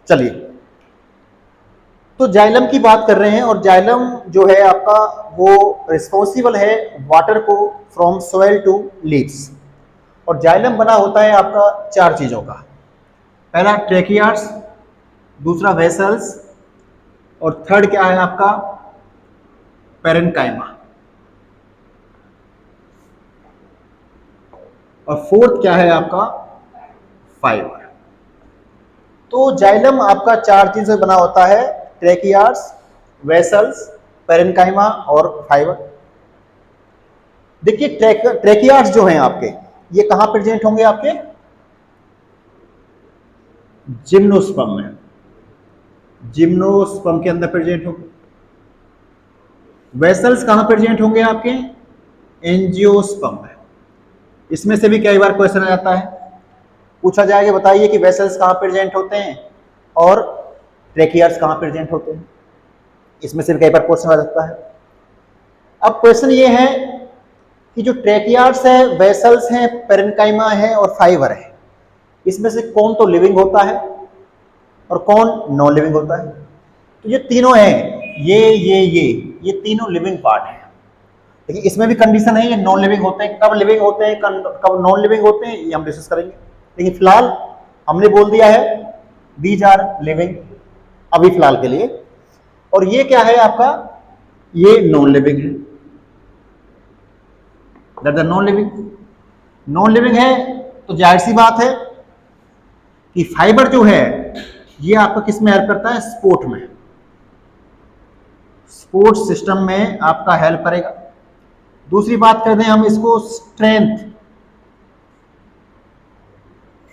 चलिए, तो जाइलम की बात कर रहे हैं, और जाइलम जो है आपका वो रिस्पॉन्सिबल है वाटर को फ्रॉम सॉइल टू लीव्स। और जाइलम बना होता है आपका 4 चीजों का। पहला ट्रेकियार्ड्स, दूसरा वेसल्स, और थर्ड क्या है आपका पेरेन्काइमा, और फोर्थ क्या है आपका फाइबर। तो जाइलम आपका 4 चीजों से बना होता है, ट्रेकियार्ड्स, वेसल्स, पेरेन्काइमा और फाइबर। देखिए ट्रेकियार्ड्स जो हैं आपके, ये कहां प्रेजेंट होंगे? आपके जिम्नोस्पर्म में, जिम्नोस्पर्म के अंदर प्रेजेंट होंगे। वेसल्स कहां प्रेजेंट होंगे? आपके एंजियोस्पर्म में। इसमें से भी कई बार क्वेश्चन आ जाता है, पूछा जाएगा बताइए कि वेसल्स कहां प्रेजेंट होते हैं और ट्रेकियार्ड्स कहां प्रेजेंट होते हैं। इसमें से भी कई बार क्वेश्चन आ जाता है। अब क्वेश्चन ये है कि जो ट्रेकियार्ड्स है, वेसल्स हैं, पेरेन्काइमा है और फाइबर है, इसमें से कौन तो लिविंग होता है और कौन नॉन लिविंग होता है? तो ये तीनों हैं, ये तीनों लिविंग पार्ट हैं। लेकिन इसमें भी कंडीशन है, ये नॉन लिविंग होते हैं। कब लिविंग होते हैं, कब नॉन लिविंग होते हैं, ये हम डिस्कस करेंगे। लेकिन फिलहाल हमने बोल दिया है दीज आर लिविंग, अभी फिलहाल के लिए। और ये क्या है आपका? ये नॉन लिविंग है, that the non living. Non living है तो जाहिर सी बात है कि फाइबर जो है ये आपका किस में हेल्प करता है? स्पोर्ट में, स्पोर्ट सिस्टम में आपका हेल्प करेगा। दूसरी बात कर दें हम इसको, स्ट्रेंथ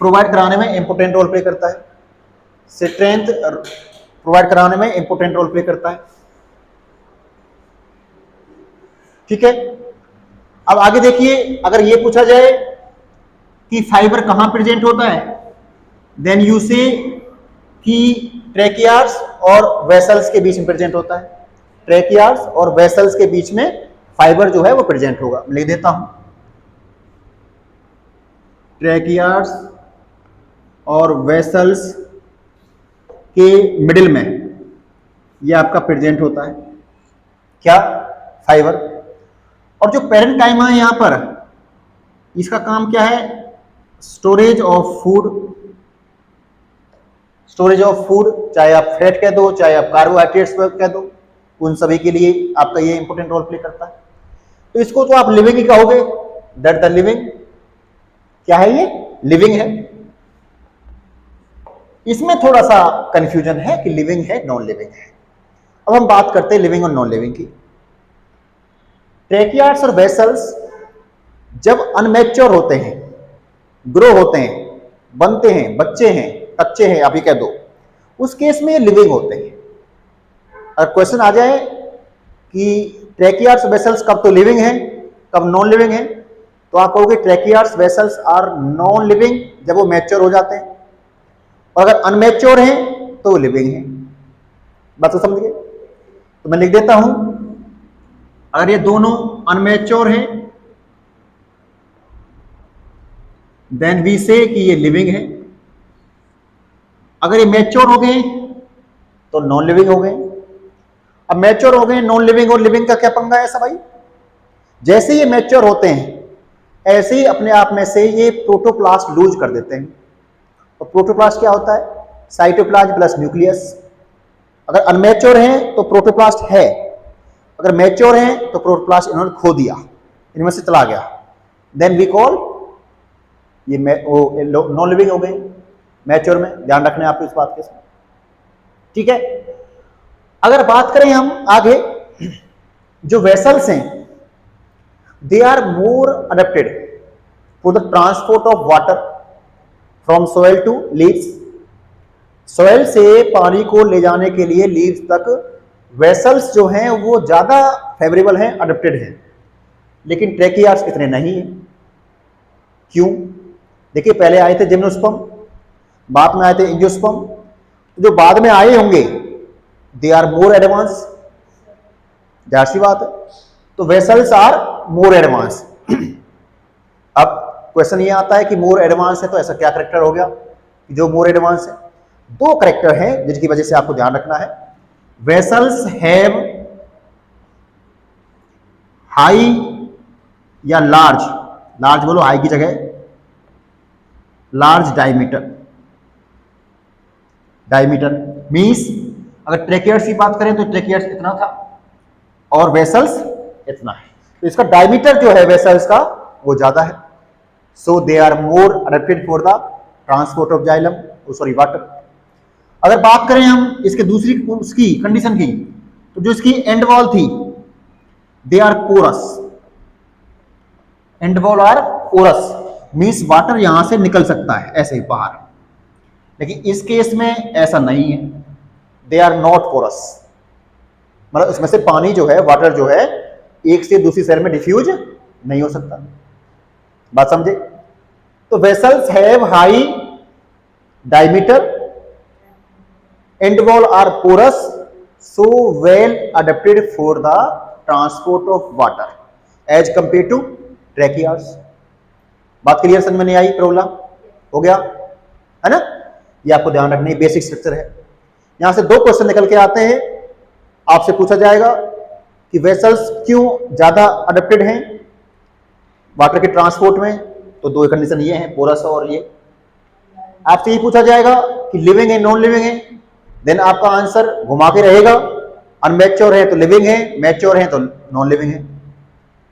प्रोवाइड कराने में इंपोर्टेंट रोल प्ले करता है। स्ट्रेंथ प्रोवाइड कराने में इंपोर्टेंट रोल प्ले करता है। ठीक है, अब आगे देखिए, अगर ये पूछा जाए कि फाइबर कहां प्रेजेंट होता है, देन यू से कि ट्रेकियार्ड्स और वेसल्स के बीच में प्रेजेंट होता है। ट्रेकियार्ड्स और वेसल्स के बीच में फाइबर जो है वो प्रेजेंट होगा। लिख देता हूं, ट्रेकियार्ड्स और वेसल्स के मिडिल में ये आपका प्रेजेंट होता है क्या? फाइबर। और जो पेरेन्काइमा है यहां पर, इसका काम क्या है? Storage of food. Storage of food, चाहे आप फैट कह दो, चाहे आप कार्बोहाइड्रेट्स कह दो, उन सभी के लिए आपका ये इंपोर्टेंट रोल प्ले करता है। तो इसको तो आप लिविंग ही कहोगे, दैट द लिविंग। क्या है ये? लिविंग है। इसमें थोड़ा सा कंफ्यूजन है कि लिविंग है नॉन लिविंग है। अब हम बात करते हैं लिविंग और नॉन लिविंग की। ट्रेकियार्ड्स और वेसल्स जब अनमैच्योर होते हैं, ग्रो होते हैं, बनते हैं, बच्चे हैं, कच्चे हैं अभी कह दो, उस केस में लिविंग होते हैं। अगर क्वेश्चन आ जाए कि ट्रेकियार्ड्स वेसल्स कब तो लिविंग है, कब नॉन लिविंग है, तो आप कहोगे ट्रेकियार्ड्स वेसल्स आर नॉन लिविंग जब वो मैच्योर हो जाते हैं, और अगर अनमैच्योर हैं तो वो लिविंग है। बात तो समझ गए? तो मैं लिख देता हूं, अगर ये दोनों अनमैच्योर हैं देन वी से कि ये लिविंग है। अगर ये मैच्योर हो गए तो नॉन लिविंग हो गए। अब मैच्योर हो गए, नॉन लिविंग और लिविंग का क्या पंगा है ऐसा भाई? जैसे ये मैच्योर होते हैं ऐसे ही अपने आप में से ये प्रोटोप्लास्ट लूज कर देते हैं। और प्रोटोप्लास्ट क्या होता है? Cytoplasm plus nucleus. अगर अनमैच्योर हैं तो प्रोटोप्लास्ट है, अगर मैच्योर हैं तो प्रोटोप्लास्ट इन्होंने खो दिया, इनमें से चला गया, देन वी कॉल ये नॉन लिविंग हो गए मैच्योर में। ध्यान रखना है आपको इस बात के साथ, ठीक है। अगर बात करें हम आगे, जो वेसल्स हैं they are more adapted for the transport of water from soil to leaves. Soil से पानी को ले जाने के लिए लीव्स तक वेसल्स जो हैं वो ज्यादा फेवरेबल हैं, अडेप्टेड हैं। लेकिन ट्रेकियार्ड्स इतने नहीं है। क्यों? देखिए, पहले आए थे जिम्नोस्पर्म, बाद में आए थे एंजियोस्पर्म। जो बाद में आए होंगे दे आर मोर एडवांस, जाहिर सी बात है। तो वेसल्स आर मोर एडवांस। अब क्वेश्चन ये आता है कि मोर एडवांस है तो ऐसा क्या करेक्टर हो गया जो मोर एडवांस है? दो करेक्टर हैं जिनकी वजह से आपको ध्यान रखना है। वेसल्स हैव हाई या लार्ज, लार्ज बोलो हाई की जगह, लार्ज डायमीटर। डायमीटर मींस अगर ट्रेकियर्स की बात करें तो ट्रेकियर्स इतना था और वेसल्स इतना है, तो इसका डायमीटर जो है वेसल्स का वो ज्यादा है। So they are more adapted for the transport of xylem, sorry water. अगर बात करें हम इसके दूसरी उसकी कंडीशन की, तो जो इसकी एंड वॉल थी, they are porous, end wall are porous means water यहां से निकल सकता है ऐसे ही बाहर, लेकिन इस केस में ऐसा नहीं है, दे आर नॉट पोरस, मतलब इसमें से पानी जो है, वाटर जो है, एक से दूसरी शहर में डिफ्यूज नहीं हो सकता। बात समझे? तो vessels have high diameter, and wall are porous, so well adapted for the transport of water as compare to tracheids. बात क्लियर समझ में नहीं आई? प्रॉब्लम हो गया है ना? ये आपको ध्यान रखने की बेसिक स्ट्रक्चर है। यहां से दो क्वेश्चन निकल के आते हैं, आपसे पूछा जाएगा कि वेसल्स क्यों ज्यादा अडेप्टेड हैं वाटर के ट्रांसपोर्ट में, तो दो कंडीशन ये हैं, पोरस और ये। आपसे ये पूछा जाएगा कि लिविंग है नॉन लिविंग है, देन आपका आंसर घुमा के रहेगा, अनमैच्योर है तो लिविंग है, मैच्योर है तो नॉन लिविंग है।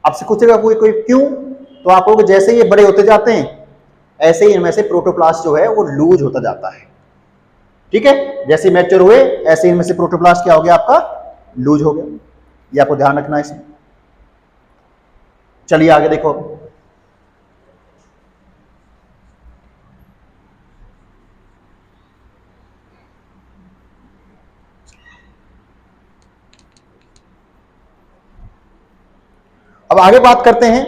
आपसे पूछेगा कोई कोई क्यों, तो आप कहोगे जैसे ये बड़े होते जाते हैं ऐसे ही इनमें से प्रोटोप्लास्ट जो है वो लूज होता जाता है। ठीक है, जैसे मैच्योर हुए ऐसे इनमें से प्रोटोप्लास्ट क्या हो गया आपका, लूज हो गया। ये आपको ध्यान रखना है इसमें। चलिए आगे देखो। अब आगे बात करते हैं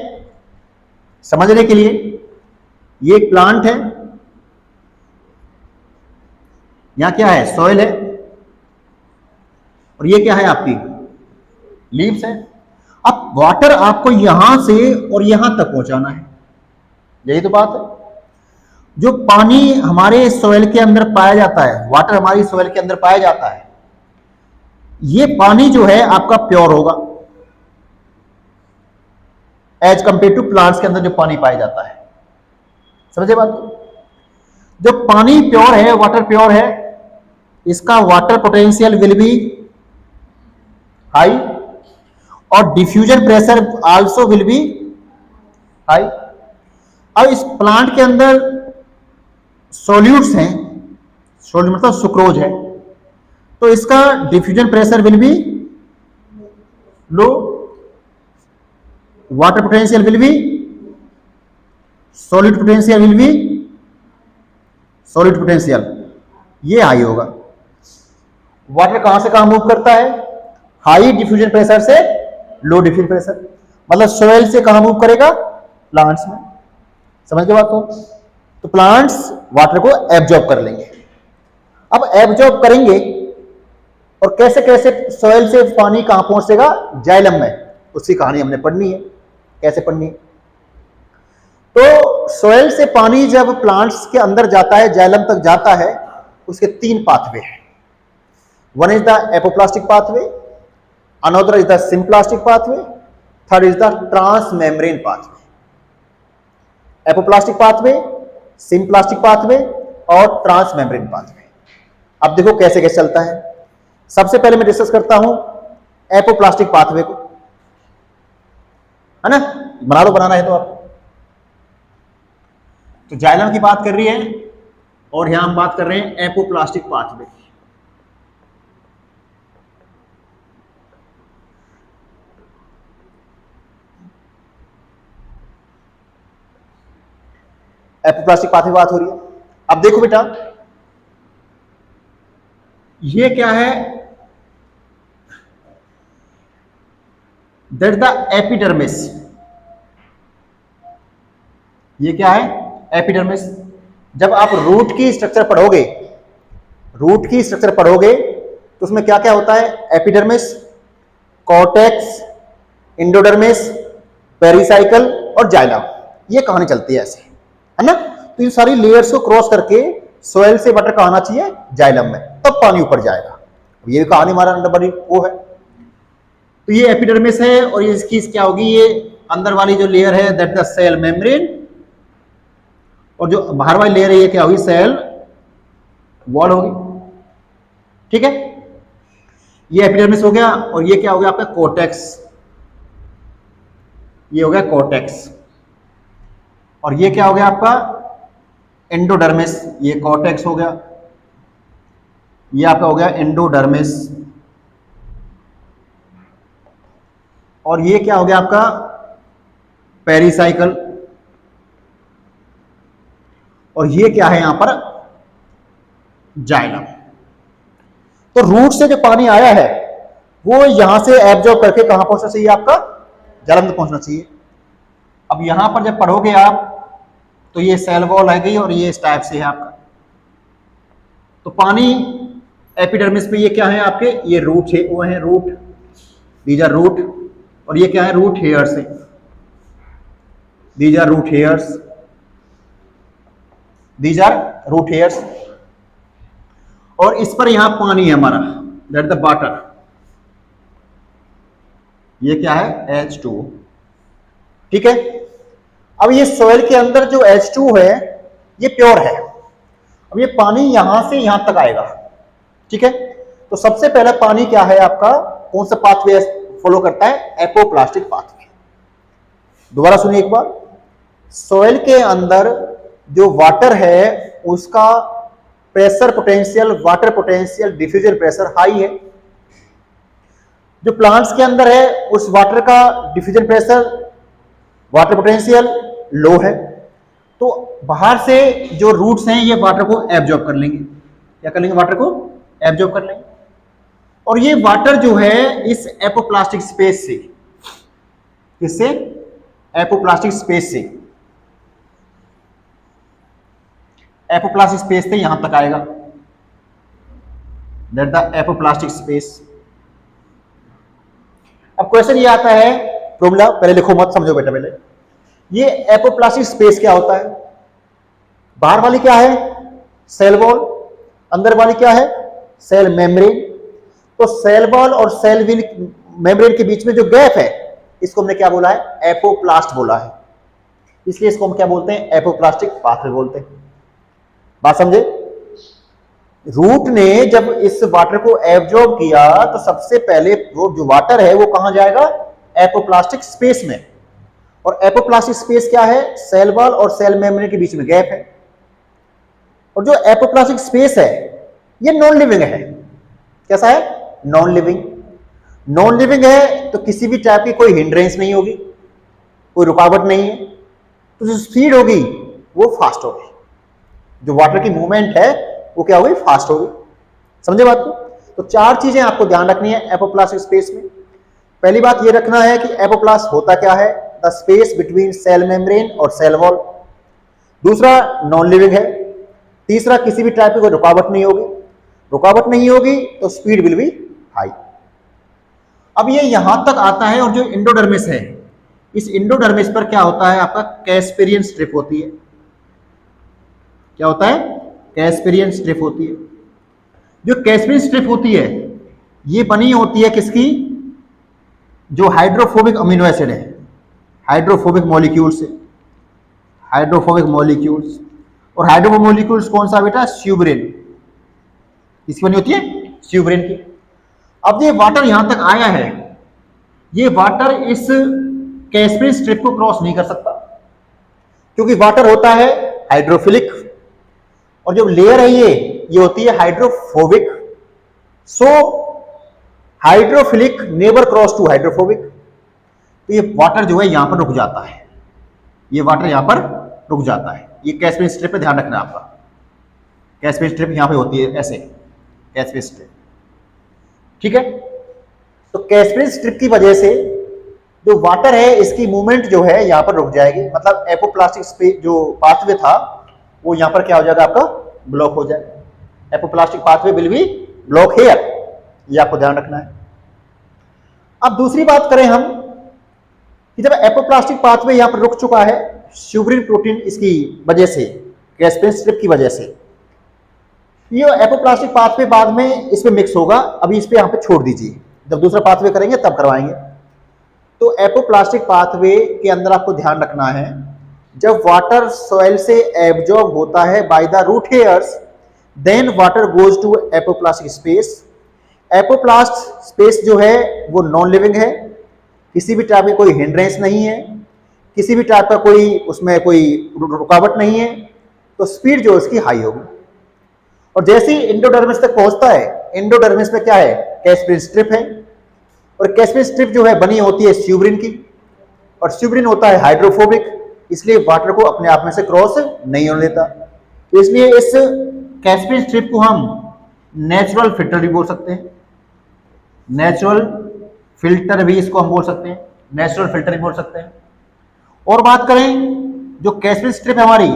समझने के लिए। ये एक प्लांट है, यहां क्या है, सॉइल है, और ये क्या है आपकी लीव्स है। अब वाटर आपको यहां से और यहां तक पहुंचाना है, यही तो बात है। जो पानी हमारे सॉइल के अंदर पाया जाता है, वाटर हमारी सॉइल के अंदर पाया जाता है, ये पानी जो है आपका प्योर होगा एज कंपेयर टू प्लांट्स के अंदर जो पानी पाया जाता है। समझे बात? जो पानी प्योर है, वाटर प्योर है, इसका water potential will be high और diffusion pressure also will be high. अब इस प्लांट के अंदर सॉल्यूट्स हैं, सॉल्यूट मतलब सुक्रोज है, तो इसका diffusion pressure will be low, water potential will B, solid potential will B, solid potential ये हाई होगा। वाटर कहां से कहां मूव करता है, हाई डिफ्यूजन प्रेशर से लो डिफ्यूजन प्रेशर, मतलब सोइल से कहां मूव करेगा, प्लांट्स में। समझ के बात को? तो प्लांट्स वाटर को एब्जॉर्ब कर लेंगे। अब एब्जॉर्ब करेंगे और कैसे कैसे सोइल से पानी कहां पहुंचेगा, जाइलम में, उसकी कहानी हमने पढ़नी है। कैसे पढ़नी है? तो सोइल से पानी जब प्लांट्स के अंदर जाता है, जाइलम तक जाता है, उसके तीन पाथवे हैं। One is the apoplastic pathway, another is the symplastic pathway, third is the transmembrane pathway. Apoplastic pathway, symplastic pathway और ट्रांसमेम्ब्रेन पाथवे। अब देखो कैसे कैसे चलता है। सबसे पहले मैं डिस्कस करता हूं एपोप्लास्टिक पाथवे को, है ना? बना दो, बनाना है तो आप। तो जाइलम की बात कर रही है और यहां हम बात कर रहे हैं एपोप्लास्टिक पाथवे की। एपोप्लास्टिक पाथवे बात हो रही है। अब देखो बेटा, ये क्या है, दैट द एपिडर्मिस। ये क्या है, एपिडर्मिस। जब आप रूट की स्ट्रक्चर पढ़ोगे, रूट की स्ट्रक्चर पढ़ोगे तो उसमें क्या क्या होता है, एपिडर्मिस, कॉर्टेक्स, इंडोडर्मिस, पेरिसाइकल और जाइलम, ये कहानी चलती है ऐसे, है ना? तो इन सारी लेयर्स को क्रॉस करके सोयल से वाटर कहाँ आना चाहिए, जाइलम में, तब पानी ऊपर जाएगा। ये भी कहानी हमारा अंदर बड़ी वो है। तो ये एपिडर्मिस है और ये इसकी क्या होगी, ये अंदर वाली जो लेयर है दैट द सेल मेम्ब्रेन, और जो बाहर वाली लेयर है ये क्या होगी, सेल वॉल होगी। ठीक है, ये एपिडर्मिस हो गया। और ये क्या हो गया आपका, कोर्टेक्स, ये हो गया कोर्टेक्स। और ये क्या हो गया आपका, एंडोडर्मिस, ये कोर्टेक्स हो गया, ये आपका हो गया एंडोडर्मिस। और ये क्या हो गया आपका, पेरिसाइकल। और ये क्या है यहां पर, जाइलम। तो रूट से जो पानी आया है वो यहां से एब्जॉर्ब करके कहां पहुंचना चाहिए, आपका जाइलम तक पहुंचना चाहिए। अब यहां पर जब पढ़ोगे आप तो ये सेल वॉल है गई और ये इस टाइप से है आपका। तो पानी एपिडर्मिस पे ये क्या है आपके, ये रूट है, वो है रूट, दीज आर रूट। और ये क्या है, रूट हेयर्स है, these are root hairs, these are root hairs. और इस पर यहां पानी है हमारा, दैट द वाटर, ये क्या है, H2O। ठीक है, अब ये सॉइल के अंदर जो H2 है ये प्योर है। अब ये पानी यहां से यहां तक आएगा। ठीक है, तो सबसे पहला पानी क्या है आपका, कौन सा पाथवे फॉलो करता है, एपोप्लास्टिक पाथवे। दोबारा सुनिए एक बार, सॉइल के अंदर जो वाटर है उसका pressure potential, water potential, diffusion pressure high है। जो प्लांट्स के अंदर है उस वाटर का डिफ्यूजन प्रेशर, वाटर पोटेंशियल लो है। तो बाहर से जो रूट्स हैं ये वाटर को एब्जॉर्ब कर लेंगे, क्या कर लेंगे, वाटर को एब्जॉर्ब कर लेंगे। और ये वाटर जो है इस एपोप्लास्टिक स्पेस से, इससे एपोप्लास्टिक स्पेस से, एपोप्लास्टिक स्पेस से यहां तक आएगा, दैट द एपोप्लास्टिक स्पेस। अब क्वेश्चन ये आता है, फॉर्मूला पहले लिखो मत, समझो बेटा पहले। ये एपोप्लास्टिक स्पेस क्या होता है, बाहर वाली क्या है, सेल वॉल, अंदर वाली क्या है, सेल मेम्ब्रेन। तो सेल वॉल और सेल मेम्ब्रेन के बीच में जो गैप है इसको हमने क्या बोला है, एपोप्लास्ट बोला है। इसलिए इसको हम क्या बोलते हैं, एपोप्लास्टिक पाथवे बोलते हैं। बात समझे, रूट ने जब इस वाटर को एब्जॉर्ब किया तो सबसे पहले वो जो वाटर है वो कहां जाएगा, एपोप्लास्टिक स्पेस में। और एपोप्लास्टिक स्पेस क्या है, सेल वॉल और सेल मेम्ब्रेन के बीच में गैप है। और जो एपोप्लास्टिक स्पेस है ये नॉन लिविंग है। कैसा है, नॉन लिविंग। नॉन लिविंग है तो किसी भी टाइप की कोई हिंड्रेंस नहीं होगी, कोई रुकावट नहीं है। तो जो स्पीड होगी वो फास्ट होगी, जो वाटर की मूवमेंट है वो क्या होगी, फास्ट होगी। समझे बात को। तो चार चीजें आपको ध्यान रखनी है एपोप्लास्टिक स्पेस में। पहली बात ये रखना है कि एपोप्लास्ट होता क्या है, the space between cell membrane और सेल वॉल। दूसरा, नॉन लिविंग है। तीसरा, किसी भी टाइप की कोई रुकावट नहीं होगी, रुकावट नहीं होगी तो स्पीड विल बी हाई। अब ये यहां तक आता है। और जो एंडोडर्मिस है, इस एंडोडर्मिस पर क्या होता है आपका, कैस्पेरियन स्ट्रिप होती है। क्या होता है, कैस्पेरियन स्ट्रिप होती है। जो कैस्पेरियन स्ट्रिप होती है ये बनी होती है किसकी, जो हाइड्रोफोबिक अमीनो एसिड है, हाइड्रोफोबिक मॉलिक्यूल से, हाइड्रोफोबिक मॉलिक्यूल्स। और हाइड्रोफोबिक मॉलिक्यूल्स कौन सा बेटा, स्यूबरिन, इसकी बनी होती है स्यूबरिन की। अब ये वाटर यहां तक आया है, ये वाटर इस कैस्पेरियन स्ट्रिप को क्रॉस नहीं कर सकता क्योंकि वाटर होता है हाइड्रोफिलिक और जो लेयर है ये होती है hydrophobic. So hydrophilic never cross to hydrophobic. तो ये वाटर जो है यहां पर रुक जाता है, ये वाटर यहां पर रुक जाता है। ये कैस्पेरियन स्ट्रिप पे ध्यान रखना आपका, कैस्पेरियन स्ट्रिप यहां पे होती है ऐसे, कैस्पेरियन स्ट्रिप। ठीक है, तो कैस्पेरियन स्ट्रिप की वजह से जो वाटर है इसकी मूवमेंट जो है यहां पर रुक जाएगी। मतलब एपोप्लास्टिक स्पेस जो पाथवे था वो यहां पर क्या हो जाएगा आपका, ब्लॉक हो जाएगा। Apoplastic pathway will be block here, ये आपको ध्यान रखना है। अब दूसरी बात करें हम कि जब एपोप्लास्टिक पाथवे यहां पर रुक चुका है, स्यूबरिन प्रोटीन इसकी वजह से, कैस्पेरियन स्ट्रिप की वजह से, ये एपोप्लास्टिक पाथवे बाद में इस पे मिक्स होगा, अभी इस पे यहाँ पे छोड़ दीजिए, जब दूसरा पाथवे करेंगे तब करवाएंगे। तो एपोप्लास्टिक पाथवे के अंदर आपको ध्यान रखना है, जब वाटर सॉइल से एब्जॉर्ब होता है by the root hairs, then water goes to apoplastic space. Apoplast space जो है वो नॉन लिविंग है, किसी भी टाइप की कोई हिंड्रेंस नहीं है, किसी भी टाइप का कोई उसमें कोई रुकावट नहीं है, तो स्पीड जो उसकी हाई होगी। और जैसे ही एंडोडर्मिस तक पहुंचता है, एंडोडर्मिस में क्या है, कैस्पियन स्ट्रिप है, और कैस्पियन स्ट्रिप जो है बनी होती है स्यूब्रिन की, और स्यूब्रिन होता है हाइड्रोफोबिक, इसलिए वाटर को अपने आप में से क्रॉस नहीं होने देता। तो इसलिए इस कैस्पियन स्ट्रिप को हम नेचुरल फिल्टर भी बोल सकते हैं, नेचुरल फिल्टर भी इसको हम बोल सकते हैं, नेचुरल फिल्टर भी बोल सकते हैं। और बात करें जो कैस्पियन स्ट्रिप है हमारी,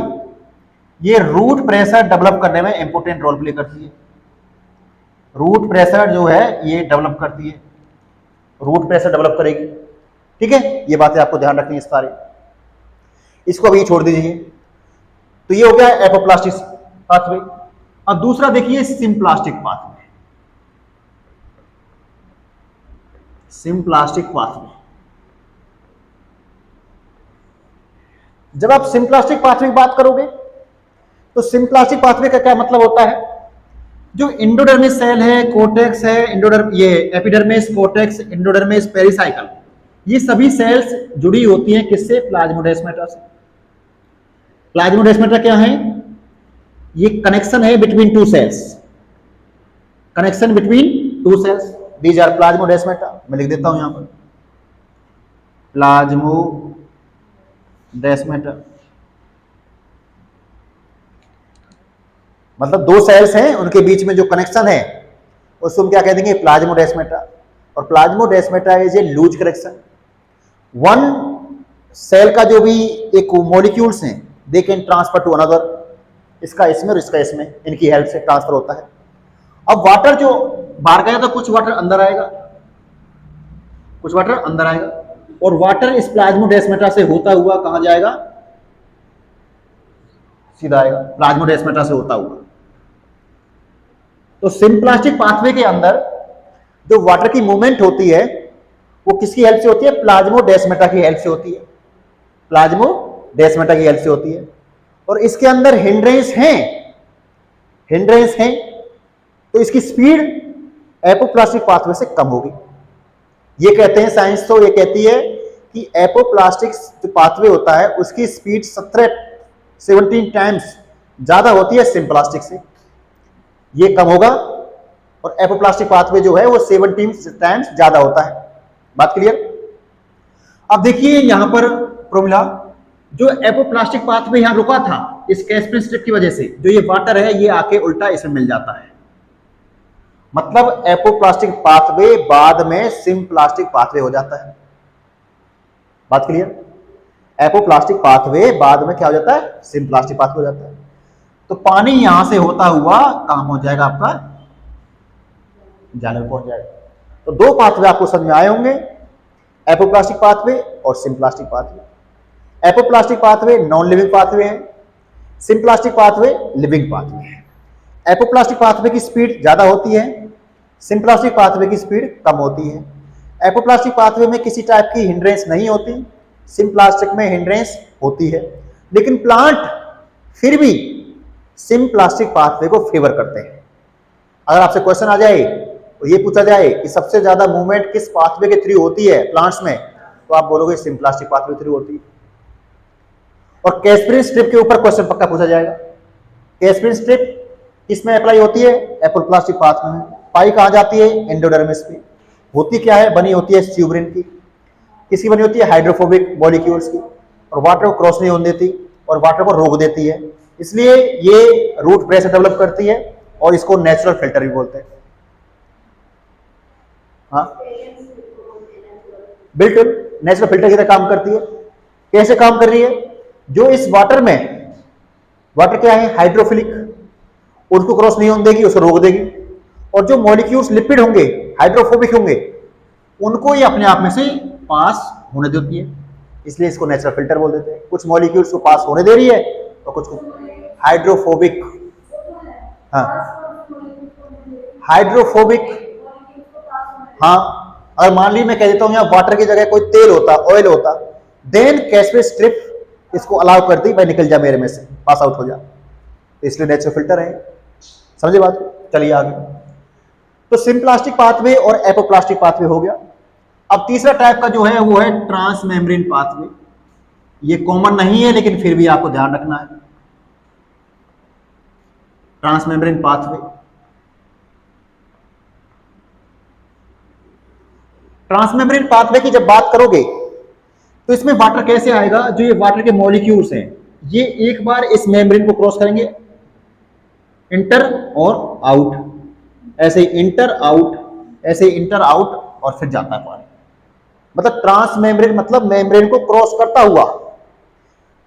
ये रूट प्रेशर डेवलप करने में इंपॉर्टेंट रोल प्ले करती है। रूट प्रेशर जो है ये डेवलप करती है, रूट प्रेशर डेवलप करेगी, ठीक है। ये बातें आपको ध्यान रखनी है सारी, इसको अभी छोड़ दीजिए। तो ये हो गया एपोप्लास्टिक पाथवे। अब दूसरा देखिए सिम्प्लास्टिक पाथवे। सिम्प्लास्टिक पाथवे, जब आप सिम्प्लास्टिक पाथवे की बात करोगे तो सिम्प्लास्टिक पाथवे का क्या मतलब होता है, जो एंडोडर्मिस सेल है, कोर्टेक्स है, ये एपिडर्मिस, कोर्टेक्स, एंडोडर्मिस, पेरिसाइकल, ये सभी सेल्स जुड़ी होती हैं किससे, प्लाज्मोडेस्माटा से। प्लाज्मोडेस्माटा क्या है, ये कनेक्शन है between two cells, connection between two cells, these are plasmodesmata. मैं लिख देता हूं यहां पर प्लाज्मोडेस्माटा, मतलब दो सेल्स हैं उनके बीच में जो कनेक्शन है उसको हम क्या कह देंगे, प्लाज्मोडेस्माटा। और plasmodesmata is a loose connection, one cell का जो भी एक मॉलिक्यूल्स हैं they can transfer to another, इसका इसमें और इसका इसमें, इनकी हेल्प से ट्रांसफर होता है। अब वाटर जो बाहर गया तो कुछ वाटर अंदर आएगा, कुछ वाटर अंदर आएगा, और वाटर इस प्लाज्मोडेस्माटा से होता हुआ कहां जाएगा, सीधा आएगा प्लाज्मोडेस्माटा से होता हुआ। तो सिम्प्लास्टिक पाथवे के अंदर जो वाटर की मूवमेंट होती है वो किसकी हेल्प से होती है, प्लाज्मोडेस्माटा की हेल्प से होती है, प्लाज्मोडेस्माटा की हेल्प से होती है। और इसके अंदर हिंड्रेंस हैं, हिंड्रेंस हैं, तो इसकी स्पीड एपोप्लास्टिक पाथवे से कम होगी। ये कहते हैं साइंस, तो ये कहती है कि एपोप्लास्टिक जो पाथवे होता है उसकी स्पीड 17 टाइम्स ज्यादा होती है सिम्प्लास्टिक से, ये कम होगा, और एपोप्लास्टिक पाथवे जो है वो 17 टाइम्स ज्यादा होता है। बात क्लियर। अब देखिए यहां पर प्रोमिला, जो एपोप्लास्टिक पाथवे यहां रुका था इस कैस्पियन स्ट्रिप की वजह से, जो ये वाटर है ये आके उल्टा इसमें मिल जाता है, मतलब एपोप्लास्टिक पाथवे बाद में सिम्प्लास्टिक पाथवे हो जाता है। बात क्लियर। एपोप्लास्टिक पाथवे बाद में क्या हो जाता है, सिम्प्लास्टिक पाथवे हो जाता है। तो पानी यहां से होता हुआ कहां पहुंच जाएगा, आपका जाल में पहुंच जाएगा। तो दो पाथवे आपको समझ में आए होंगे, एपोप्लास्टिक पाथवे और symplastic pathway. Apoplastic pathway non living pathway है, सिम्प्लास्टिक पाथवे लिविंग पाथवे है। एपोप्लास्टिक पाथवे की स्पीड ज्यादा होती है, सिम्प्लास्टिक पाथवे की स्पीड कम होती है। एपोप्लास्टिक पाथवे में किसी टाइप की हिंड्रेंस नहीं होती, सिम्प्लास्टिक में हिंड्रेंस होती है, लेकिन प्लांट फिर भी सिम्प्लास्टिक पाथवे को फेवर करते हैं। अगर आपसे क्वेश्चन आ जाए तो ये पूछा जाए कि सबसे ज्यादा मूवमेंट किस पाथवे के थ्रू होती है प्लांट्स में, तो आप बोलोगे सिम्प्लास्टिक पाथवे थ्रू होती है। और कैस्पियन स्ट्रिप के ऊपर क्वेश्चन पक्का पूछा जाएगा, कैस्पियन स्ट्रिप किसमें अप्लाई होती है, एपोप्लास्टिक पाथवे में। पाई कहां जाती है, एंडोडर्मिस पे। होती क्या है, बनी होती है स्यूब्रिन की, किसकी बनी होती है, हाइड्रोफोबिक मॉलिक्यूल्स की, और वाटर को क्रॉस नहीं होने देती और वाटर को रोक देती है, इसलिए ये रूट प्रेशर डेवलप करती है, और इसको नेचुरल फिल्टर भी बोलते हैं। हाँ बिल्कुल, नेचुरल फिल्टर की तरह काम करती है। कैसे काम कर रही है, जो इस वाटर में, वाटर क्या है, हाइड्रोफिलिक, उसको क्रॉस नहीं होने देगी, उसको रोक देगी, और जो मॉलिक्यूल्स लिपिड होंगे, हाइड्रोफोबिक होंगे, उनको ये अपने आप में से पास होने देती है, इसलिए इसको नेचुरल फिल्टर बोल देते हैं। कुछ मॉलिक्यूल्स को पास होने दे रही है और कुछ को हाइड्रोफोबिक, हाँ हाइड्रोफोबिक, हाँ, अगर मान ली मैं कह देता हूं यहाँ वाटर की जगह कोई तेल होता, ऑयल होता, देन कैस्पेज स्ट्रिप इसको अलाउ कर दी, भाई निकल जा मेरे में से, पास आउट हो जा, इसलिए नेचुरल फिल्टर है। समझे बात को? चलिए आगे। तो सिम्प्लास्टिक पाथवे और एपोप्लास्टिक पाथवे हो गया। अब तीसरा टाइप का जो है वो है ट्रांसमेम्ब्रेन पाथवे। ये कॉमन नहीं है लेकिन फिर भी आपको ध्यान रखना है। ट्रांसमेम्ब्रेन पाथवे, ट्रांसमेम्ब्रेन पाथवे की जब बात करोगे तो इसमें वाटर कैसे आएगा? जो ये वाटर के मॉलिक्यूल्स हैं ये एक बार इस मेम्ब्रेन को क्रॉस करेंगे, इंटर और आउट, ऐसे इंटर आउट, ऐसे इंटर आउट और फिर जाता है पानी। मतलब ट्रांसमेम्ब्रेन मतलब मेम्ब्रेन को क्रॉस करता हुआ।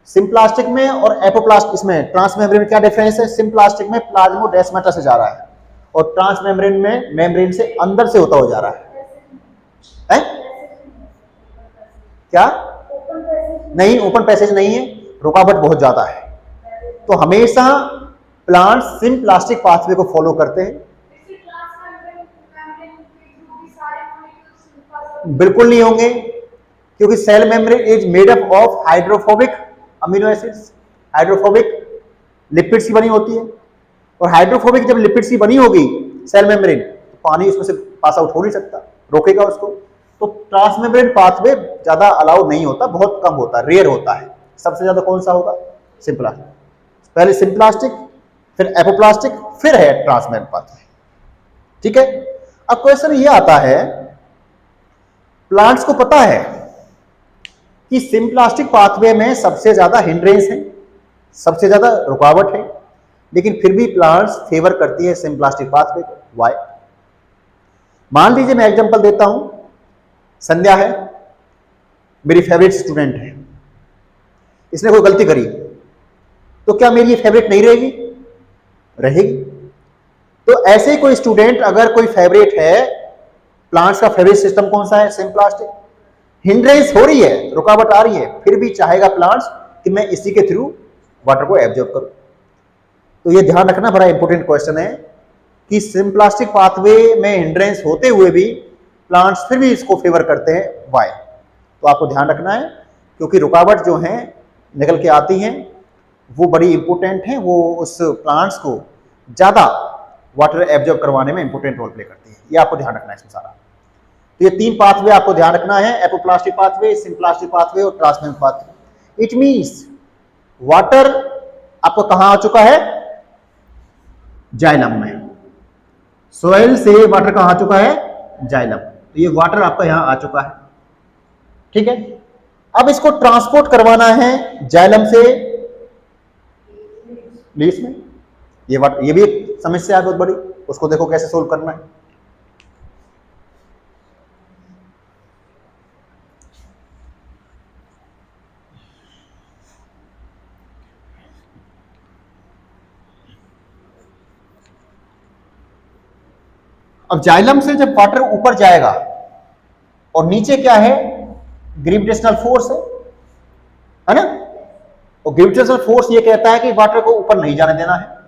सिम्प्लास्टिक में और एपोप्लास्टिक, इसमें ट्रांसमेम्ब्रेन में क्या डिफरेंस है? सिम्प्लास्टिक में प्लाज्मोडेस्माटा से जा रहा है और ट्रांसमेम्ब्रेन में मेम्ब्रेन से अंदर से होता हुआ जा रहा है। क्या नहीं, ओपन पैसेज नहीं है, रुकावट बहुत ज्यादा है। तो हमेशा प्लांट सिम्प्लास्टिक पाथवे को फॉलो करते हैं। बिल्कुल नहीं होंगे, क्योंकि cell membrane is made up of hydrophobic amino acids, hydrophobic lipid सी बनी होती है, और हाइड्रोफोबिक जब लिपिड सी बनी होगी सेल मेम्ब्रेन, तो पानी उसमें से पास आउट हो नहीं सकता, रोकेगा उसको। तो ट्रांसमेम्ब्रेन पाथवे ज्यादा अलाउ नहीं होता, बहुत कम होता है, रेयर होता है। सबसे ज्यादा कौन सा होगा? सिम्प्लास्टिक। पहले सिम्प्लास्टिक, फिर एपोप्लास्टिक, फिर है ट्रांसमेम्ब्रेन पाथवे। ठीक है। अब क्वेश्चन ये आता है, प्लांट्स को पता है कि सिम्प्लास्टिक पाथवे में सबसे ज्यादा हिंड्रेंस है, सबसे ज्यादा रुकावट है, लेकिन फिर भी प्लांट्स फेवर करती है सिम्प्लास्टिक पाथवे को। व्हाई? मान लीजिए मैं एग्जांपल देता हूं, संध्या है, मेरी फेवरेट स्टूडेंट है, इसने कोई गलती करी, तो क्या मेरी फेवरेट नहीं रहेगी? रहेगी। तो ऐसे ही कोई स्टूडेंट अगर कोई फेवरेट है, प्लांट्स का फेवरेट सिस्टम कौन सा है? सिम्प्लास्टिक। हिंड्रेंस हो रही है, रुकावट आ रही है, फिर भी चाहेगा प्लांट्स कि मैं इसी के थ्रू वाटर को एब्जॉर्ब करूं। तो ये ध्यान रखना, बड़ा इंपॉर्टेंट क्वेश्चन है कि सिम्प्लास्टिक पाथवे में हिंड्रेंस होते हुए भी प्लांट्स फिर भी इसको फेवर करते हैं। व्हाई? तो आपको ध्यान रखना है, क्योंकि रुकावट जो है निकल के आती हैं वो बड़ी इंपॉर्टेंट है, वो उस प्लांट्स को ज्यादा वाटर एब्जॉर्ब करवाने में इंपॉर्टेंट रोल प्ले करती है। ये आपको ध्यान रखना है इसमें सारा। तो ये तीन पाथवे आपको ध्यान रखना है, एपोप्लास्टिक पाथवे, सिम्प्लास्टिक पाथवे और transmembrane pathway. It means water आपको कहां आ चुका है? जाइलम में। सोइल से वाटर कहां आ चुका है? जाइलम। तो ये वाटर आपका यहां आ चुका है। ठीक है। अब इसको ट्रांसपोर्ट करवाना है जाइलम से लीव्स में। ये भी एक समस्या है बहुत बड़ी, उसको देखो कैसे सोल्व करना है। अब जाइलम से जब वाटर ऊपर जाएगा और नीचे क्या है? ग्रेविटेशनल फोर्स है ना? और ग्रेविटेशनल फोर्स ये कहता है कि वाटर को ऊपर नहीं जाने देना है,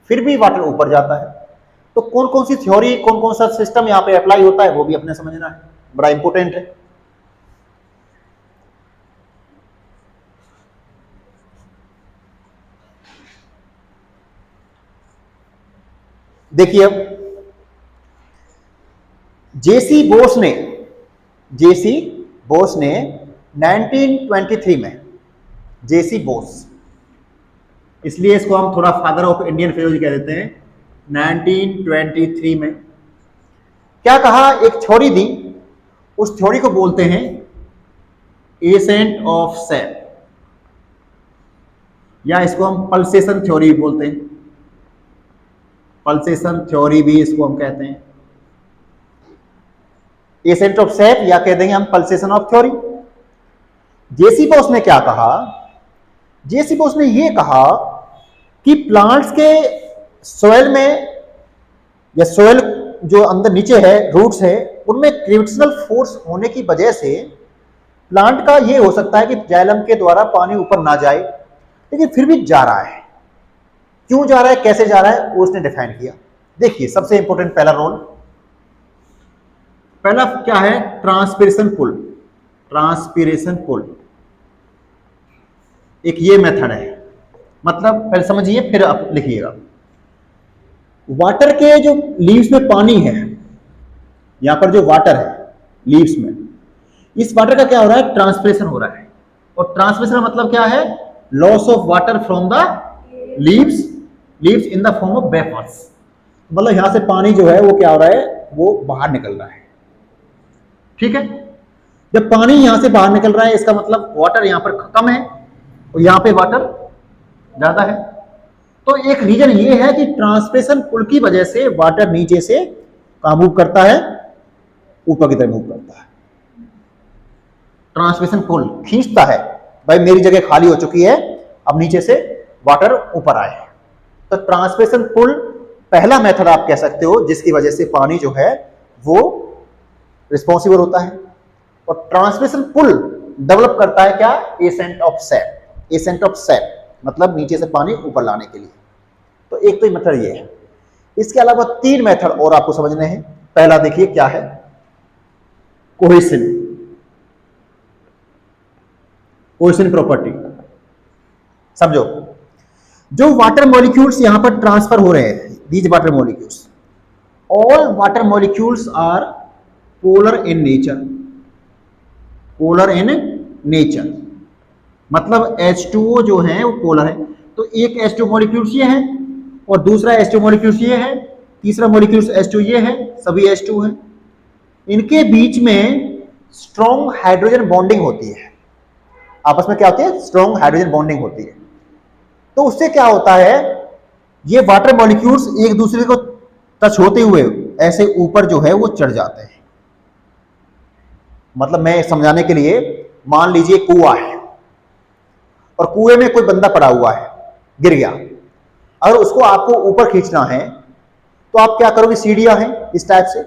फिर भी वाटर ऊपर जाता है। तो कौन कौन सी थ्योरी, कौन कौन सा सिस्टम यहां पे अप्लाई होता है वो भी अपने समझना है, बड़ा इंपॉर्टेंट है। देखिए अब जेसी बोस ने 1923 में, जेसी बोस, इसलिए इसको हम थोड़ा फादर ऑफ इंडियन फिजियोलॉजी कह देते हैं, 1923 में क्या कहा? एक थ्योरी दी, उस थ्योरी को बोलते हैं एसेंट ऑफ सेल, या इसको हम पल्सेशन थ्योरी बोलते हैं, पल्सेशन थ्योरी भी इसको हम कहते हैं, एसेंट ऑफ सेल, या कह देंगे हम पल्सेशन ऑफ थ्योरी। जेसी बोस ने क्या कहा? जेसी बोस ने यह कहा कि प्लांट्स के सोयल में, या सोयल जो अंदर नीचे है, रूट्स है, उनमें ग्रेविटेशनल फोर्स होने की वजह से प्लांट का यह हो सकता है कि जाइलम के द्वारा पानी ऊपर ना जाए, लेकिन फिर भी जा रहा है। क्यों जा रहा है, कैसे जा रहा है, वो उसने डिफाइन किया। देखिए सबसे इंपॉर्टेंट पहला रोल, पहला क्या है, ट्रांसपिरेशन पुल। ट्रांसपिरेशन पुल एक ये मेथड है, मतलब पहले समझिए फिर आप लिखिएगा। वाटर के जो लीव्स में पानी है, यहां पर जो वाटर है लीव्स में, इस वाटर का क्या हो रहा है, ट्रांसपिरेशन हो रहा है। और ट्रांसपिरेशन का मतलब क्या है, loss of water from the leaves in the form of vapours. मतलब यहां से पानी जो है वो क्या हो रहा है, वो बाहर निकल रहा है। ठीक है, जब पानी यहां से बाहर निकल रहा है इसका मतलब वाटर यहां पर कम है और यहां पे वाटर ज्यादा है। तो एक रीजन ये है कि ट्रांसपिरेशन पुल की वजह से वाटर नीचे से कहां मूव करता है, ऊपर की तरफ मूव करता है। ट्रांसपिरेशन पुल खींचता है, भाई मेरी जगह खाली हो चुकी है, अब नीचे से वाटर ऊपर आए। तो ट्रांसपिरेशन पुल पहला मेथड आप कह सकते हो जिसकी वजह से पानी जो है वो रिस्पॉन्सिबल होता है। और ट्रांसपिरेशन पुल डेवलप करता है क्या, ascent of SAP. Ascent of SAP मतलब नीचे से पानी ऊपर लाने के लिए। तो एक तो मेथड ये है। इसके अलावा 3 मेथड और आपको समझने हैं। पहला देखिए क्या है, कोहेशन। कोहेशन प्रॉपर्टी समझो, जो वाटर मॉलिक्यूल्स यहां पर ट्रांसफर हो रहे हैं, these water molecules, all water molecules are polar in nature. Polar in nature मतलब H2O जो है वो पोलर है। तो एक H2 मॉलिक्यूल्स ये है और दूसरा H2 मॉलिक्यूल्स ये है, तीसरा मॉलिक्यूल्स H2 ये है, सभी H2 है। इनके बीच में स्ट्रॉन्ग हाइड्रोजन बॉन्डिंग होती है। आपस में क्या होती है, स्ट्रॉन्ग हाइड्रोजन बॉन्डिंग होती है। तो उससे क्या होता है, ये वाटर मॉलिक्यूल्स एक दूसरे को टच होते हुए ऐसे ऊपर जो है वो चढ़ जाते हैं। मतलब मैं समझाने के लिए, मान लीजिए कुआं है और कुएं में कोई बंदा पड़ा हुआ है, गिर गया। अगर उसको आपको ऊपर खींचना है तो आप क्या करोगे, सीढ़ियां हैं इस टाइप से,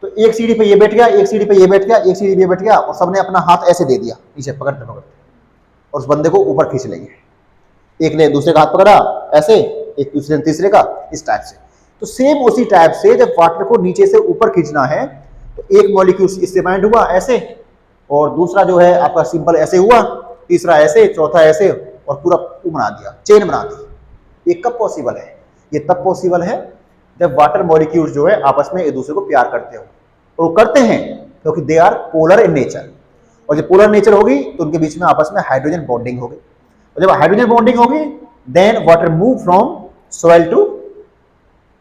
तो एक सीढ़ी पे ये बैठ गया, एक सीढ़ी पे ये बैठ गया, एक सीढ़ी पे ये बैठ गया और सबने अपना हाथ ऐसे दे दिया नीचे पकड़ते पकड़ते और उस बंदे को ऊपर खींच लेंगे। एक ने दूसरे का हाथ पकड़ा ऐसे, एक दूसरे ने तीसरे का, इस टाइप से। तो सेम उसी टाइप से जब वाटर को नीचे से ऊपर खींचना है तो एक मॉलिक्यूल इससे बाइंड हुआ ऐसे, और दूसरा जो है आपका सिंपल ऐसे हुआ, तीसरा ऐसे, चौथा ऐसे, और पूरा बना दिया, चेन बना दी। ये कब पॉसिबल है, ये तब पॉसिबल है जब वाटर मॉलिक्यूल्स जो है आपस में एक दूसरे को प्यार करते हो। और वो करते हैं क्योंकि they are polar in nature. और जब पोलर नेचर होगी तो उनके बीच में आपस में हाइड्रोजन बॉन्डिंग होगी। और जब हाइड्रोजन बॉन्डिंग होगी then water move from soil to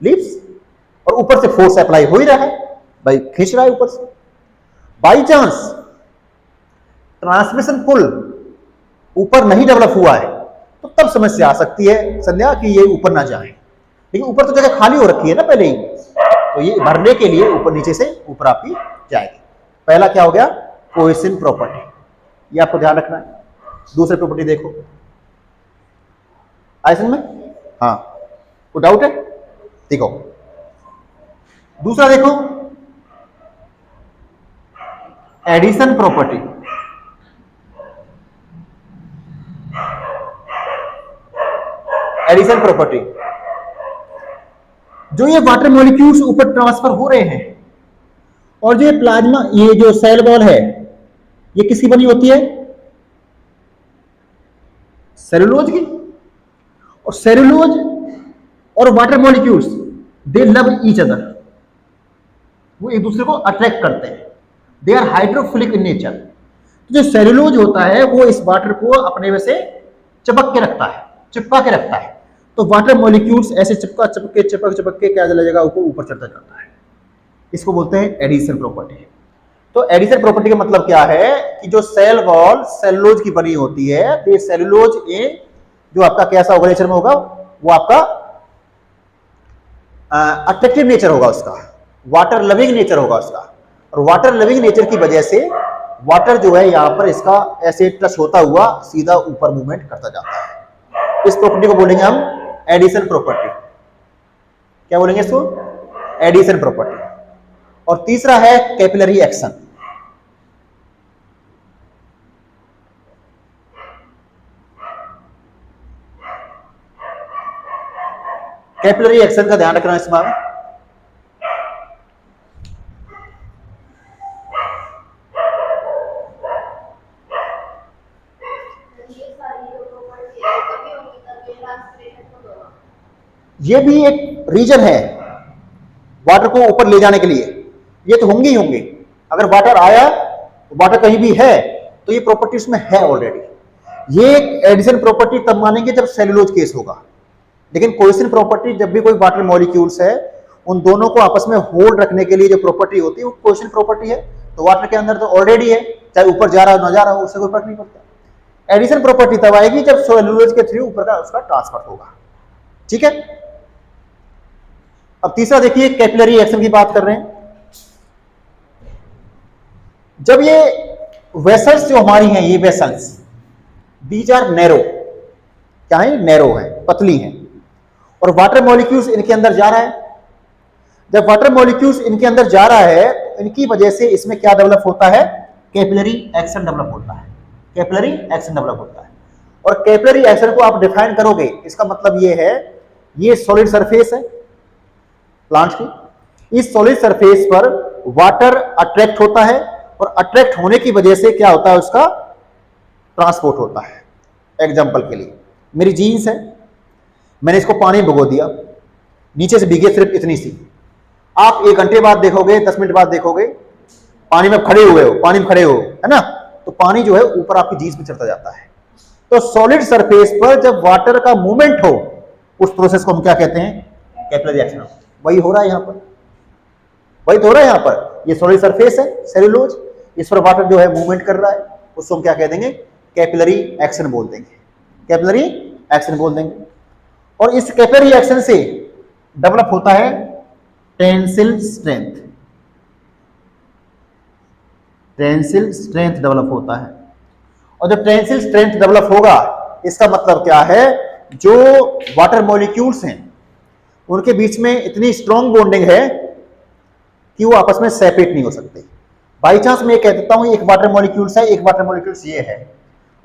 leaves, और ऊपर से फोर्स अप्लाई हो ही रहा है, भाई खींच रहा है ऊपर से। बाई चांस ट्रांसमिशन पुल ऊपर नहीं डेवलप हुआ है तो तब समस्या आ सकती है संध्या कि ये ऊपर ना जाए, लेकिन ऊपर तो जगह खाली हो रखी है ना पहले ही, तो ये भरने के लिए ऊपर नीचे से ऊपर आपकी जाएगी। पहला क्या हो गया, कोहेशन प्रॉपर्टी, ये आपको ध्यान रखना है। दूसरी प्रॉपर्टी देखो, आए समझ में, हाँ कोई डाउट है, देखो दूसरा देखो, एडिशन प्रॉपर्टी। एडिशन प्रॉपर्टी, जो ये वाटर मॉलिक्यूल्स ऊपर ट्रांसफर हो रहे हैं और जो ये प्लाज्मा, ये जो सेल वॉल है ये किसकी बनी होती है, सेलुलोज की। और सेलुलोज और water molecules they love each other, वो एक दूसरे को अट्रैक्ट करते हैं, they are hydrophilic in nature. तो जो सेलुलोज होता है वो इस वाटर को अपने में से चिपक के रखता है, चिपका के रखता है। तो वाटर मॉलिक्यूल्स ऐसे चिपका चिपक के क्या चला जाएगा, ऊपर चढ़ता जाता है। इसको बोलते हैं एडिशन प्रॉपर्टी। तो एडिशन प्रॉपर्टी का मतलब क्या है कि जो सेल वॉल सेलुलोज की बनी होती है, तो ये सेलुलोज ए जो आपका कैसा होगा नेचर में होगा, वो आपका अट्रैक्टिव नेचर होगा उसका, वाटर लविंग नेचर होगा उसका। और वाटर लविंग नेचर की वजह से वाटर जो है यहां पर इसका ऐसे टच होता हुआ सीधा ऊपर मूवमेंट करता जाता है। इस प्रॉपर्टी को बोलेंगे हम एडिशन प्रॉपर्टी। क्या बोलेंगे इसको, एडिशन प्रॉपर्टी। और तीसरा है कैपिलरी एक्शन। कैपिलरी एक्शन का ध्यान रखना इसमें, ये भी एक रीजन है वाटर को ऊपर ले जाने के लिए। ये तो होंगे ही होंगे, अगर वाटर आया, वाटर कहीं भी है तो ये प्रॉपर्टी उसमें है ऑलरेडी। ये एक एडिशन प्रॉपर्टी तब मानेंगे जब सेलुलोज केस होगा, लेकिन कोहेसिव प्रॉपर्टी जब भी कोई वाटर मॉलिक्यूल्स है उन दोनों को आपस में होल्ड रखने के लिए जो प्रॉपर्टी होती है वो कोहेसिव प्रॉपर्टी है। तो वाटर के अंदर तो ऑलरेडी है, चाहे ऊपर जा रहा हो ना जा रहा हो, उससे कोई फर्क नहीं पड़ता। एडिशन प्रॉपर्टी तब आएगी जब सेलुलोज के थ्रू ऊपर का उसका ट्रांसफर होगा। ठीक है, अब तीसरा देखिए, कैपिलरी एक्शन की बात कर रहे हैं। जब ये वेसल्स जो हमारी हैं, ये वेसल्स दीज आर नैरो, क्या है, नैरो है, पतली है, और वाटर मॉलिक्यूल्स इनके अंदर जा रहा है। जब वाटर मॉलिक्यूल्स इनके अंदर जा रहा है तो इनकी वजह से इसमें क्या डेवलप होता है, कैपिलरी एक्शन डेवलप होता है। कैपिलरी एक्शन डेवलप होता है, और कैपिलरी एक्शन को आप डिफाइन करोगे, इसका मतलब ये है, ये सॉलिड सरफेस है प्लांट की, इस सॉलिड सरफेस पर वाटर अट्रैक्ट होता है, और अट्रैक्ट होने की वजह से क्या होता है, उसका ट्रांसपोर्ट होता है। एग्जांपल के लिए मेरी जीन्स है, मैंने इसको पानी में भिगो दिया, नीचे से भीगे सिर्फ इतनी सी, आप 1 घंटे बाद देखोगे, 10 मिनट बाद देखोगे, पानी में खड़े हुए हो, पानी में खड़े हो, है ना, तो पानी जो है ऊपर आपकी जीन्स में चढ़ता जाता है। तो सॉलिड सरफेस पर जब वाटर का मूवमेंट हो, उस प्रोसेस को हम क्या कहते हैं, कैपिलरी एक्शन। वही हो रहा है यहां पर, वही तो हो रहा है यहां पर। ये सॉलिड सरफेस है सेलुलोज, इस पर वाटर जो है मूवमेंट कर रहा है, उसको हम क्या कह देंगे, कैपिलरी एक्शन बोल देंगे, कैपिलरी एक्शन बोल देंगे। और इस कैपिलरी एक्शन से डेवलप होता है tensile strength, tensile strength develop होता है। और जब टेंसिल स्ट्रेंथ डेवलप होगा, इसका मतलब क्या है, जो वाटर मॉलिक्यूल्स हैं उनके बीच में इतनी स्ट्रॉन्ग बॉन्डिंग है कि वो आपस में सेपरेट नहीं हो सकते। बाई चांस मैं कह देता हूं एक वाटर मॉलिक्यूल्स है, एक वाटर मॉलिक्यूल्स ये है,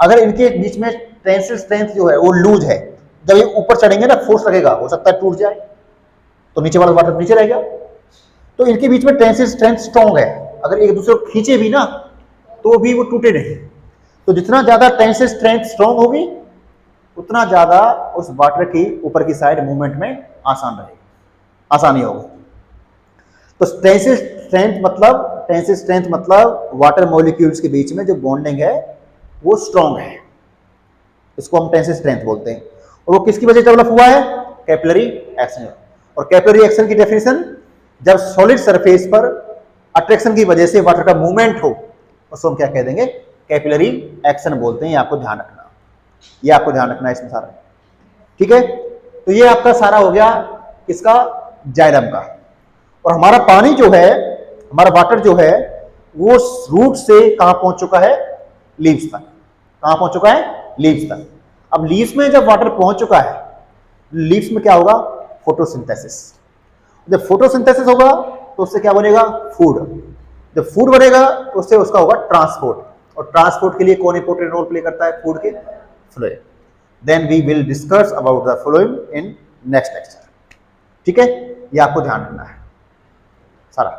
अगर इनके बीच में टेंसिल स्ट्रेंथ जो है वो लूज है, जब ये ऊपर चढ़ेंगे ना, फोर्स लगेगा, हो सकता है टूट जाए, तो नीचे वाला वाटर नीचे रहेगा। तो इनके बीच में टेंसिल स्ट्रेंथ स्ट्रॉन्ग है, अगर एक दूसरे को खींचे भी ना तो भी वो टूटे नहीं। तो जितना ज्यादा टेंसिल स्ट्रेंथ स्ट्रॉन्ग होगी, उतना ज्यादा उस वाटर की ऊपर की साइड मूवमेंट में आसान रहेगी, आसानी होगी। तो टेंसिल स्ट्रेंथ मतलब वाटर मॉलिक्यूल्स के बीच में जो बॉन्डिंग है वो स्ट्रॉन्ग है, इसको हम टेंसिल स्ट्रेंथ बोलते हैं। और वो किसकी वजह से डेवलप हुआ है, कैपिलरी एक्शन। और कैपिलरी एक्शन की डेफिनेशन, जब सॉलिड सरफेस पर अट्रैक्शन की वजह से वाटर का मूवमेंट हो, उसको हम क्या कह देंगे, कैपिलरी एक्शन बोलते हैं। ये आपको ध्यान रखना, ये आपको ध्यान रखना है इसमें सारा। ठीक है, तो ये आपका सारा हो गया किसका, जाइलम का। और हमारा पानी जो है, हमारा वाटर जो है, वो रूट से कहां पहुंच चुका है, लीव्स तक। कहां पहुंच चुका है, लीव्स तक। अब लीव्स में जब वाटर पहुंच चुका है, लीव्स में क्या होगा, फोटोसिंथेसिस। जब फोटोसिंथेसिस होगा तो उससे क्या बनेगा, फूड। जब फूड बनेगा तो उससे उसका होगा ट्रांसपोर्ट, और ट्रांसपोर्ट के लिए कौन इंपॉर्टेंट रोल प्ले करता है, फूड के, phloem. Then we will discuss about the phloem in next lecture. ठीक है, ये आपको ध्यान रखना है सारा।